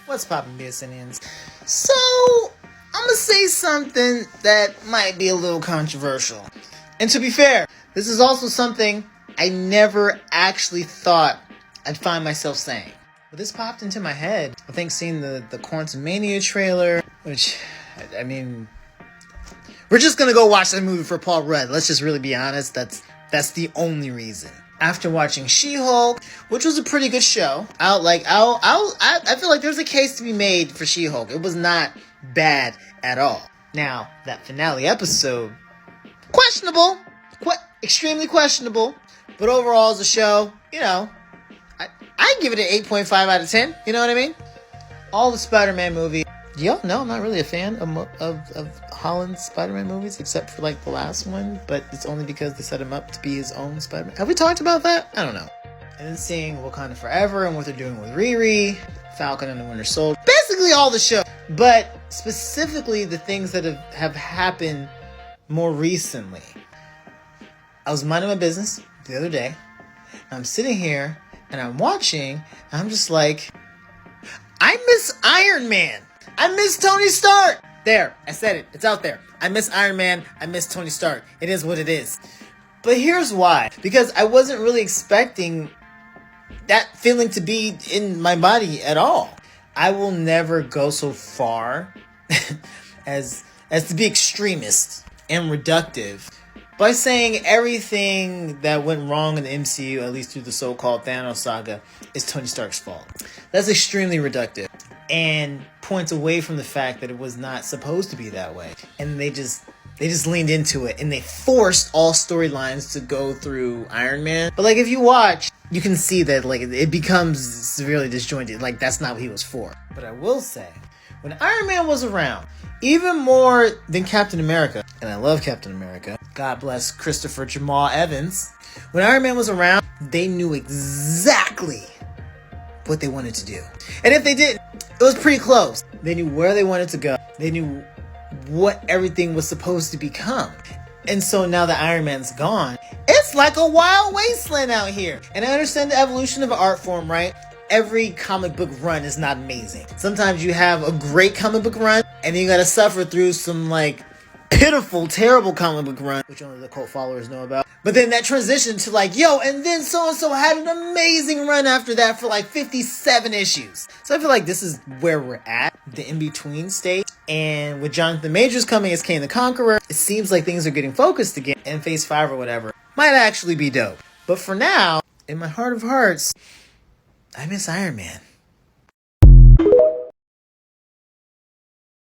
What's poppin', BSNians? So, I'm gonna say something that might be a little controversial. And to be fair, this is also something I never actually thought I'd find myself saying. But this popped into my head. I think seeing the Quantum Mania trailer, which, I mean, we're just gonna go watch that movie for Paul Rudd. Let's just really be honest. That's the only reason. After watching She-Hulk, which was a pretty good show, I feel like there's a case to be made for She-Hulk. It was not bad at all. Now, that finale episode, questionable, extremely questionable, but overall as a show, I give it an 8.5 out of 10. You know what I mean? All the Spider-Man movies. Y'all know I'm not really a fan of Holland's Spider-Man movies, except for like the last one, but it's only because they set him up to be his own Spider-Man. Have we talked about that? I don't know. And then seeing Wakanda Forever and what they're doing with Riri, Falcon and the Winter Soldier, basically all the show, but specifically the things that have happened more recently. I was minding my business the other day. I'm sitting here and I'm watching, and I'm just like, I miss Iron Man. I miss Tony Stark. There, I said it. It's out there. I miss Iron Man. I miss Tony Stark. It is what it is. But here's why. Because I wasn't really expecting that feeling to be in my body at all. I will never go so far as to be extremist and reductive by saying everything that went wrong in the MCU, at least through the so-called Thanos saga, is Tony Stark's fault. That's extremely reductive and points away from the fact that it was not supposed to be that way. And they just leaned into it, and they forced all storylines to go through Iron Man. But like, if you watch, you can see that like it becomes severely disjointed. Like, that's not what he was for. But I will say, when Iron Man was around, even more than Captain America, and I love Captain America, God bless Christopher Jamal Evans, when Iron Man was around, they knew exactly what they wanted to do. And if they didn't, it was pretty close. They knew where they wanted to go. They knew what everything was supposed to become. And so now that Iron Man's gone, it's like a wild wasteland out here. And I understand the evolution of an art form, right? Every comic book run is not amazing. Sometimes you have a great comic book run, and then you gotta suffer through some like pitiful, terrible comic book run, which only the cult followers know about. But then that transition to like, and then so-and-so had an amazing run after that for like 57 issues. So I feel like this is where we're at, the in-between stage. And with Jonathan Majors coming as Kang the Conqueror, it seems like things are getting focused again. And Phase 5 or whatever might actually be dope. But for now, in my heart of hearts, I miss Iron Man.